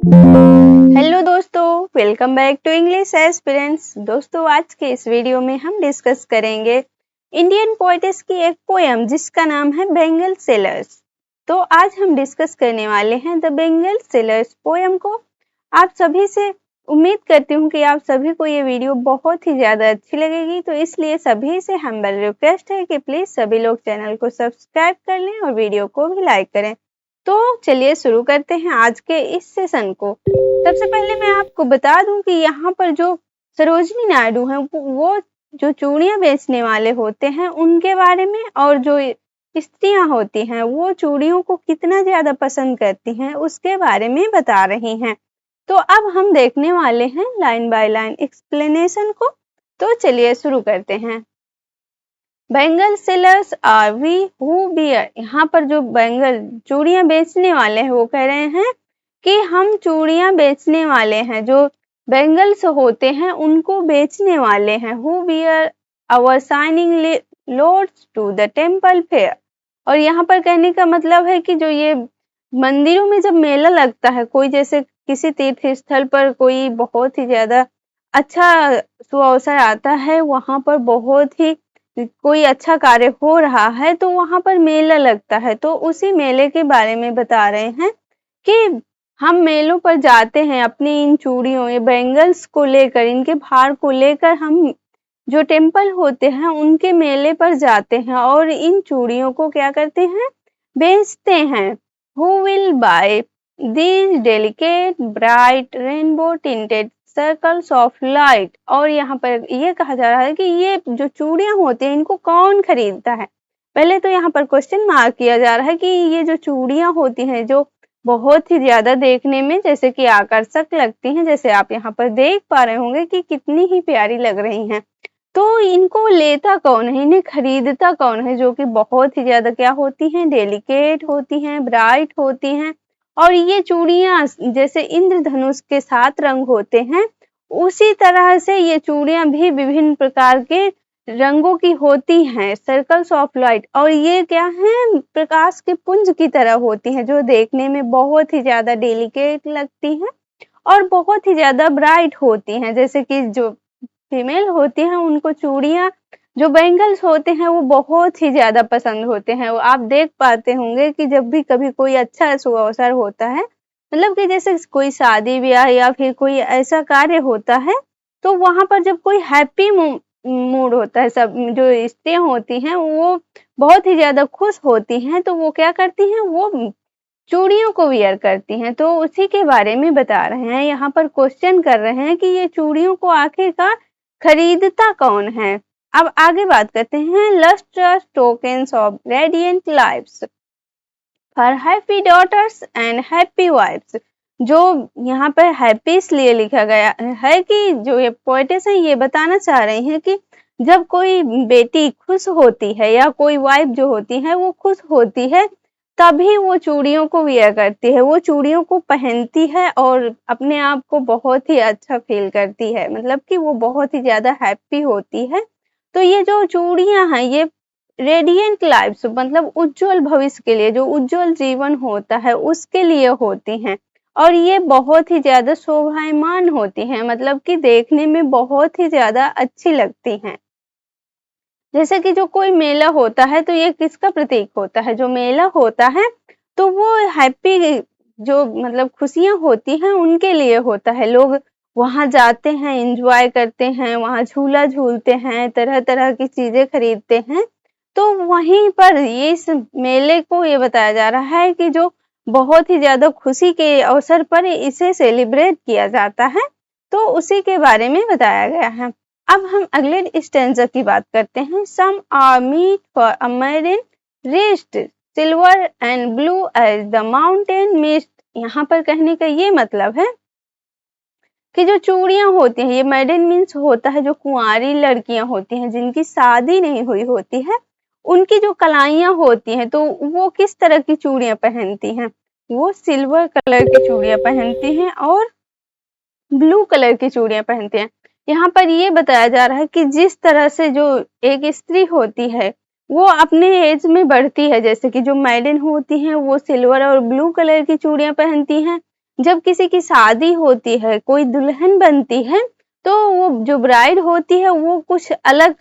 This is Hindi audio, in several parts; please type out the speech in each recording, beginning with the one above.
हेलो दोस्तों, welcome back to English aspirants. दोस्तों, आज के इस वीडियो में हम डिस्कस करेंगे इंडियन पोएट्स की एक पोएम जिसका नाम है बेंगल सेलर्स। तो आज हम डिस्कस करने वाले हैं द बेंगल सेलर्स पोएम को। आप सभी से उम्मीद करती हूँ कि आप सभी को ये वीडियो बहुत ही ज़्यादा अच्छी लगेगी, तो इसलिए सभी से हम्बल रिक्वेस्ट है कि प्लीज़ सभी लोग चैनल को सब्सक्राइब कर लें और वीडियो को भी लाइक करें। तो चलिए शुरू करते हैं आज के इस सेशन को। सबसे पहले मैं आपको बता दूं कि यहाँ पर जो सरोजिनी नायडू हैं वो जो चूड़ियां बेचने वाले होते हैं उनके बारे में, और जो स्त्रियां होती हैं वो चूड़ियों को कितना ज्यादा पसंद करती हैं उसके बारे में बता रही हैं। तो अब हम देखने वाले हैं लाइन बाय लाइन एक्सप्लेनेशन को। तो चलिए शुरू करते हैं। Bangle sellers are we who bear. यहाँ पर जो बैंगल चूड़ियां बेचने वाले हैं वो कह रहे हैं कि हम चूड़ियां बेचने वाले हैं, जो बैंगल्स होते हैं उनको बेचने वाले हैं। Who bear our shining loads to the temple fair. और यहाँ पर कहने का मतलब है कि जो ये मंदिरों में जब मेला लगता है, कोई जैसे किसी तीर्थ स्थल पर कोई बहुत ही ज्यादा अच्छा शुभ अवसर आता है, वहां पर बहुत ही कोई अच्छा कार्य हो रहा है तो वहां पर मेला लगता है, तो उसी मेले के बारे में बता रहे हैं कि हम मेलों पर जाते हैं अपनी इन चूड़ियों या बैंगल्स को लेकर, इनके भार को लेकर हम जो टेम्पल होते हैं उनके मेले पर जाते हैं और इन चूड़ियों को क्या करते हैं, बेचते हैं। Who will buy these delicate bright rainbow tinted circles of light. और यहाँ पर ये कहा जा रहा है कि ये जो चूड़ियां होती हैं इनको कौन खरीदता है। पहले तो यहाँ पर क्वेश्चन मार्क किया जा रहा है कि ये जो चूड़ियां होती हैं जो बहुत ही ज्यादा देखने में जैसे कि आकर्षक लगती हैं, जैसे आप यहाँ पर देख पा रहे होंगे कि कितनी ही प्यारी लग रही हैं, तो इनको लेता कौन है, इन्हें खरीदता कौन है, जो कि बहुत ही ज्यादा क्या होती हैं, डेलिकेट होती हैं, ब्राइट होती हैं। और ये चूड़ियां जैसे इंद्रधनुष के 7 रंग होते हैं, उसी तरह से ये चूड़ियां भी विभिन्न प्रकार के रंगों की होती हैं, सर्कल्स ऑफ लाइट। और ये क्या है, प्रकाश के पुंज की तरह होती हैं, जो देखने में बहुत ही ज्यादा डेलिकेट लगती हैं और बहुत ही ज्यादा ब्राइट होती हैं। जैसे कि जो फीमेल होती हैं उनको चूड़ियां जो बैंगल्स होते हैं वो बहुत ही ज्यादा पसंद होते हैं। वो आप देख पाते होंगे कि जब भी कभी कोई अच्छा शुभ अवसर होता है, मतलब कि जैसे कोई शादी ब्याह या फिर कोई ऐसा कार्य होता है, तो वहां पर जब कोई हैप्पी मूड होता है, सब जो स्त्रियां होती हैं वो बहुत ही ज्यादा खुश होती हैं, तो वो क्या करती हैं, वो चूड़ियों को वियर करती हैं। तो उसी के बारे में बता रहे हैं, यहाँ पर क्वेश्चन कर रहे हैं कि ये चूड़ियों को आखिरकार खरीदता कौन है। अब आगे बात करते हैं। Lustrous tokens of radiant lives for happy daughters and happy wives. जो यहाँ पर हैप्पी इसलिए लिखा गया है कि जो ये पोएटेस है ये बताना चाह रही हैं कि जब कोई बेटी खुश होती है या कोई वाइफ जो होती है वो खुश होती है, तभी वो चूड़ियों को वियर करती है, वो चूड़ियों को पहनती है और अपने आप को बहुत ही अच्छा फील करती है, मतलब कि वो बहुत ही ज्यादा हैप्पी होती है। तो ये जो चूड़ियां हैं ये रेडिएंट लाइफ्स मतलब उज्जवल भविष्य के लिए, जो उज्जवल जीवन होता है उसके लिए होती हैं, और ये बहुत ही ज्यादा शोभायमान होती हैं, मतलब कि देखने में बहुत ही ज्यादा अच्छी लगती हैं। जैसे कि जो कोई मेला होता है तो ये किसका प्रतीक होता है, जो मेला होता है तो वो हैप्पी जो मतलब खुशियां होती हैं उनके लिए होता है। लोग वहां जाते हैं, एंजॉय करते हैं, वहां झूला झूलते हैं, तरह तरह की चीजें खरीदते हैं। तो वहीं पर ये इस मेले को ये बताया जा रहा है कि जो बहुत ही ज्यादा खुशी के अवसर पर इसे सेलिब्रेट किया जाता है, तो उसी के बारे में बताया गया है। अब हम अगले स्टैंजा की बात करते हैं। Some are meet for a मैरिड wrist silver and blue as the mountain mist. यहाँ पर कहने का ये मतलब है कि जो चूड़ियां होती हैं, ये मैरिड मीन्स होता है जो कुंवारी लड़कियां होती हैं जिनकी शादी नहीं हुई होती है, उनकी जो कलाइयां होती हैं तो वो किस तरह की चूड़ियां पहनती हैं, वो सिल्वर कलर की चूड़ियां पहनती हैं और ब्लू कलर की चूड़ियां पहनते हैं। यहाँ पर ये बताया जा रहा है कि जिस तरह से जो एक स्त्री होती है वो अपने एज में बढ़ती है, जैसे कि जो मैरिड होती हैं वो सिल्वर और ब्लू कलर की चूड़ियां पहनती हैं, जब किसी की शादी होती है, कोई दुल्हन बनती है, तो वो जो ब्राइड होती है वो कुछ अलग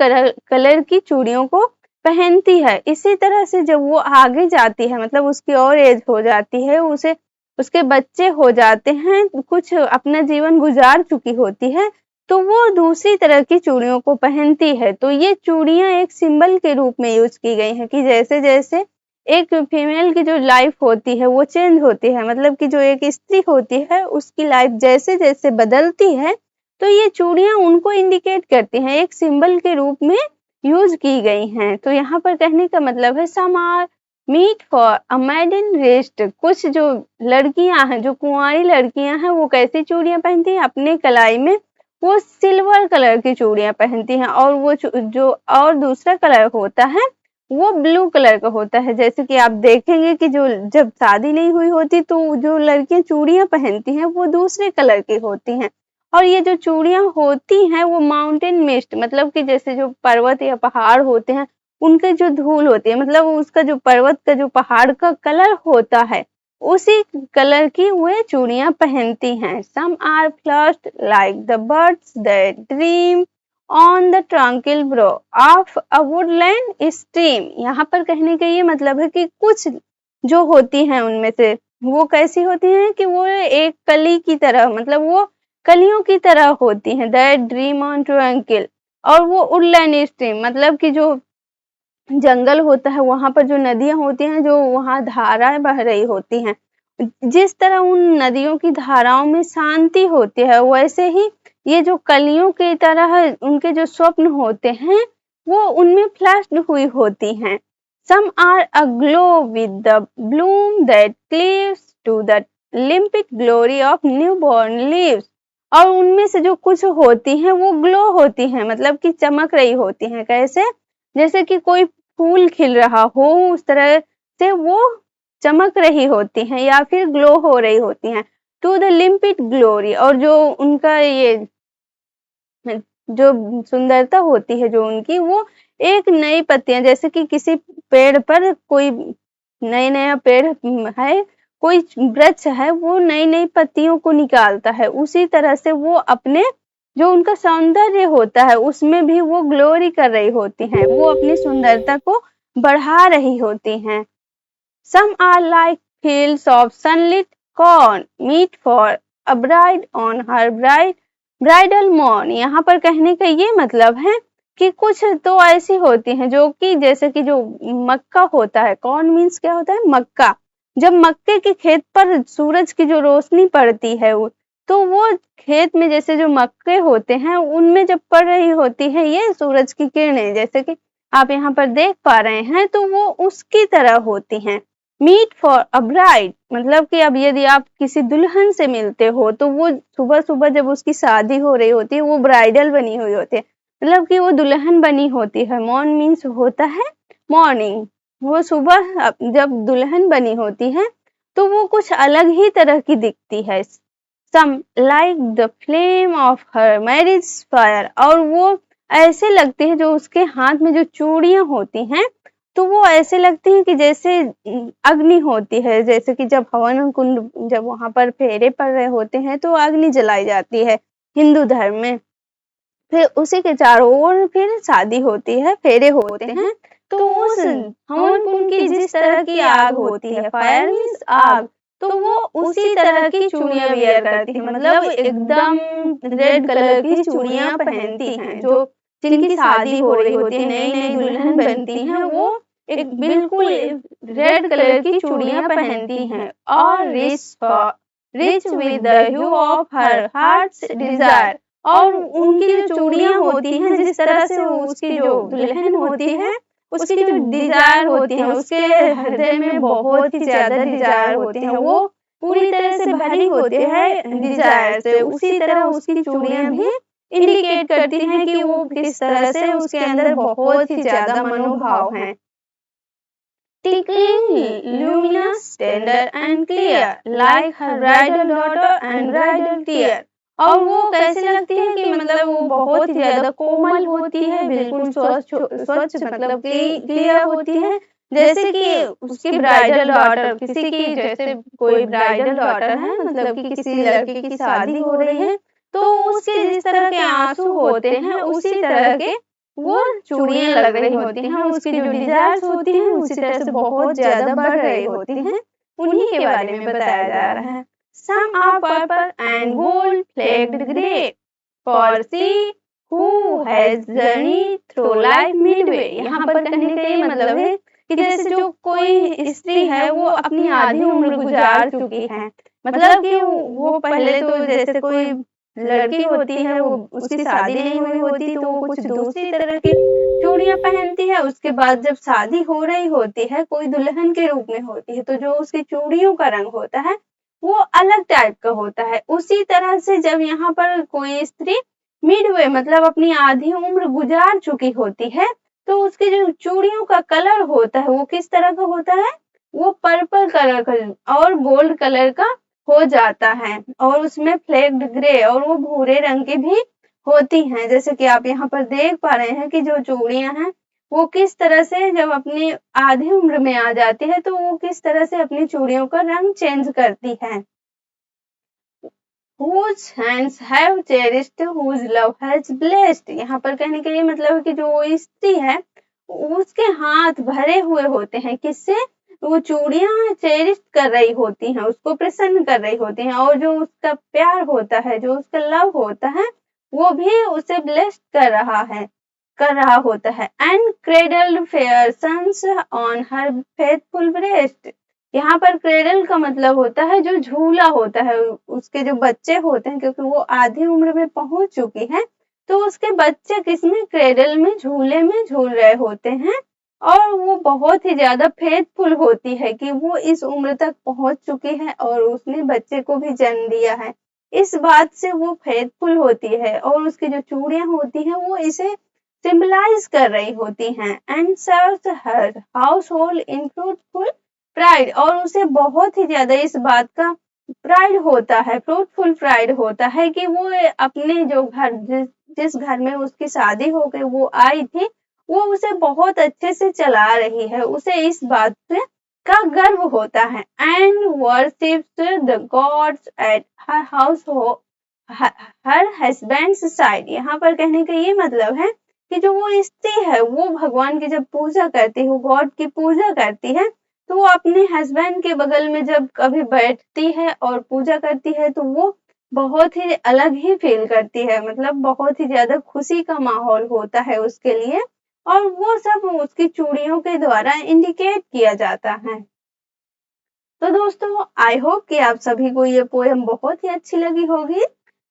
कलर की चूड़ियों को पहनती है। इसी तरह से जब वो आगे जाती है, मतलब उसकी और एज हो जाती है, उसे उसके बच्चे हो जाते हैं, कुछ अपना जीवन गुजार चुकी होती है, तो वो दूसरी तरह की चूड़ियों को पहनती है। तो ये चूड़ियाँ एक सिंबल के रूप में यूज़ की गई हैं कि जैसे-जैसे एक फीमेल की जो लाइफ होती है वो चेंज होती है, मतलब कि जो एक स्त्री होती है उसकी लाइफ जैसे-जैसे बदलती है, तो ये चूड़ियाँ उनको इंडिकेट करती हैं, एक सिंबल के रूप में यूज़ की गई हैं। तो यहाँ पर कहने का मतलब है some are meet for a maiden rest. कुछ जो लड़कियाँ हैं, जो कुंवारी लड़कियाँ हैं, वो कैसी चूड़ियाँ पहनती हैं? अपने कलाई में वो सिल्वर कलर की चूड़ियाँ पहनती हैं, और वो जो और दूसरा कलर होता है वो ब्लू कलर का होता है। जैसे कि आप देखेंगे कि जो जब शादी नहीं हुई होती तो जो लड़कियाँ चूड़ियाँ पहनती हैं वो दूसरे कलर की होती हैं। और ये जो चूड़ियाँ होती हैं वो माउंटेन मिस्ट, मतलब कि जैसे जो पर्वत या पहाड़ होते हैं उनके जो धूल होती है, मतलब उसका जो पर्वत का जो पहाड़ का कलर होता है उसी कलर की वे चूड़ियाँ पहनती हैं। Some are flushed like the birds that dream on the tranquil brow of a woodland stream. यहाँ पर कहने का ये मतलब है कि कुछ जो होती हैं उनमें से वो कैसी होती हैं कि वो एक कली की तरह, मतलब वो कलियों की तरह होती हैं। दैट ड्रीम ऑन ट्रंक्विल, और वो वुडलैंड स्ट्रीम मतलब कि जो जंगल होता है वहाँ पर जो नदियाँ होती हैं, जो वहाँ धाराएँ बह रही होती हैं, जिस तरह उन नदियों की धाराओं में शांति होती है, वैसे ही ये जो कलियों की तरह उनके जो स्वप्न होते हैं वो उनमें फ्लश्ड हुई होती हैं। Some are aglow with the bloom that cleaves to the limpid glory of newborn leaves. और उनमें से जो कुछ होती हैं वो ग्लो होती हैं, मतलब कि चमक रही होती हैं। कैसे? जैसे कि कोई फूल खिल रहा हो, उस तरह से वो चमक रही होती हैं या फिर ग्लो हो रही होती हैं। टू द लिम्पिड ग्लोरी, और जो उनका ये जो सुंदरता होती है जो उनकी, वो एक नई पत्तियां, जैसे कि किसी पेड़ पर कोई नया पेड़ है, कोई वृक्ष है, वो नई नई पत्तियों को निकालता है, उसी तरह से वो अपने जो उनका सौंदर्य होता है उसमें भी वो ग्लोरी कर रही होती हैं, वो अपनी सुंदरता को बढ़ा रही होती हैं। Some are like fields of sunlit corn, meet for a bride on her bridal morn। यहाँ पर कहने का ये मतलब है कि कुछ तो ऐसी होती हैं जो कि जैसे कि जो मक्का होता है, कॉर्न मीन्स क्या होता है? मक्का। जब मक्के के खेत पर सूरज की जो रोशनी पड़ती है तो वो खेत में जैसे जो मक्के होते हैं उनमें जब पड़ रही होती है ये सूरज की किरणें, जैसे कि आप यहाँ पर देख पा रहे हैं, तो वो उसकी तरह होती हैं। मीट फॉर अ ब्राइड, मतलब कि अब यदि आप किसी दुल्हन से मिलते हो तो वो सुबह सुबह जब उसकी शादी हो रही होती है वो ब्राइडल बनी हुई होती है, मतलब कि वो दुल्हन बनी होती है। मॉर्न मीन्स होता है मॉर्निंग। वो सुबह जब दुल्हन बनी होती है तो वो कुछ अलग ही तरह की दिखती है। Some like the flame of her marriage fire, और वो ऐसे लगती है जो उसके हाथ में जो चूड़ियां होती हैं तो वो ऐसे लगती हैं कि जैसे अग्नि होती है, जैसे कि जब हवन कुंड जब वहां पर फेरे पड़ रहे होते हैं तो अग्नि जलाई जाती है हिंदू धर्म में। फिर उसी के चारों ओर फिर शादी होती है, फेरे होते हैं, तो उस हवन कुंड की जिस तरह की आग होती है, फायर मीन्स आग, तो वो उसी तरह की चूड़ियां वियर करती हैं, मतलब एकदम रेड कलर की चूड़ियां पहनती हैं। जो जिनकी शादी हो रही होती है, नई नई दुल्हन बनती हैं, वो एक बिल्कुल रेड कलर की चूड़ियां पहनती हैं। और rich with the hue of her heart's desire, और उनकी जो चूड़ियां होती हैं, जिस तरह से उसकी जो दुल्हन होती है उसकी जो डिजायर होती है, उसके हृदय में बहुत ही ज्यादा डिजायर होती है, वो पूरी तरह से भरी होती है डिजायर से, उसी तरह उसकी चूड़ियां भी इंडिकेट करती हैं कि वो किस तरह से उसके अंदर बहुत ही ज्यादा मनोभाव हैं। Tinkling, luminous, tender and clear, like her bridal daughter and bridal tear। और वो कैसे लगती है कि मतलब वो बहुत ही ज्यादा कोमल होती है, बिल्कुल स्वच्छ स्वच्छ मतलब क्लियर होती है, जैसे कि उसकी ब्राइडल डॉटर, किसी की जैसे कोई ब्राइडल डॉटर है, मतलब कि किसी लड़की की शादी हो रही है, तो उसके जिस तरह के आंसू होते हैं उसी तरह के वो चूड़ियां लग रही होती हैं, उसकी जो डिजायर्स होती हैं उसी तरह से बहुत ज्यादा बढ़ रही होती हैं। उन्हीं के बारे में बताया जा रहा है। Some are purple and gold flecked grey for she who has journey through life midway. यहाँ पर कहने का ये मतलब है कि जैसे जो कोई स्त्री है वो अपनी आधी उम्र गुजार चुकी है, मतलब कि वो पहले तो जैसे कोई लड़की होती है, वो उसकी शादी नहीं हुई होती तो वो कुछ दूसरी तरह की चूड़ियां पहनती है। उसके बाद जब शादी हो रही होती है, कोई दुल्हन के रूप में होती है, तो जो उसकी चूड़ियों का रंग होता है वो अलग टाइप का होता है। उसी तरह से जब यहाँ पर कोई स्त्री मिडवे मतलब अपनी आधी उम्र गुजार चुकी होती है, तो उसकी जो चूड़ियों का कलर होता है वो किस तरह का होता है, वो पर्पल कलर का और गोल्ड कलर का हो जाता है, और उसमें फ्लेक्ड ग्रे और वो भूरे रंग की भी होती हैं। जैसे कि आप यहाँ पर देख पा रहे हैं कि जो चूड़ियां हैं वो किस तरह से जब अपनी आधी उम्र में आ जाती है तो वो किस तरह से अपनी चूड़ियों का रंग चेंज करती है। Whose hands have cherished, whose love has blessed। यहाँ पर कहने का ये मतलब है कि जो वो स्त्री है उसके हाथ भरे हुए होते हैं, किससे, वो चूड़ियां चेरिश कर रही होती हैं, उसको प्रसन्न कर रही होती हैं, और जो उसका प्यार होता है, जो उसका लव होता है, वो भी उसे ब्लेस्ड कर रहा होता है। And cradled fair sons on her faithful breast. यहाँ पर क्रेडल का मतलब होता है जो झूला होता है, उसके जो बच्चे होते हैं, क्योंकि वो आधी उम्र में पहुंच चुकी है तो उसके बच्चे किसमें, क्रेडल में, झूले में झूल रहे होते हैं, और वो बहुत ही ज्यादा फेथफुल होती है कि वो इस उम्र तक पहुंच चुकी है और उसने बच्चे को भी जन्म दिया है। इस बात से वो फेथफुल होती है, और उसकी जो चूड़ियां होती हैं वो इसे सिंबलाइज कर रही होती हैं। And serves her house hold in fruitful pride, और उसे बहुत ही ज्यादा इस बात का प्राइड होता है, फ्रूटफुल प्राइड होता है कि वो अपने जो घर, जिस घर में उसकी शादी हो गई वो आई थी, वो उसे बहुत अच्छे से चला रही है, उसे इस बात से का गर्व होता है। And worships the gods at her house her husband's side. यहाँ पर कहने का ये मतलब है कि जो वो स्त्री है वो भगवान की जब पूजा करती है, गॉड की पूजा करती है, तो वो अपने हस्बैंड के बगल में जब कभी बैठती है और पूजा करती है तो वो बहुत ही अलग ही फील करती है, मतलब बहुत ही ज्यादा खुशी का माहौल होता है उसके लिए, और वो सब उसकी चूड़ियों के द्वारा इंडिकेट किया जाता है। तो दोस्तों आई होप कि आप सभी को ये पोएम बहुत ही अच्छी लगी होगी।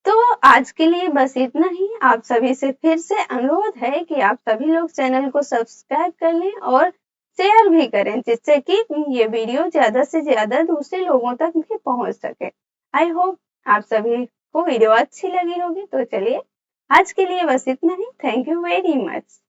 तो आज के लिए बस इतना ही। आप सभी से फिर से अनुरोध है कि आप सभी लोग चैनल को सब्सक्राइब कर लें और शेयर भी करें, जिससे कि ये वीडियो ज्यादा से ज्यादा दूसरे लोगों तक भी पहुंच सके। आई होप आप सभी को वीडियो अच्छी लगी होगी। तो चलिए आज के लिए बस इतना ही। Thank you very much.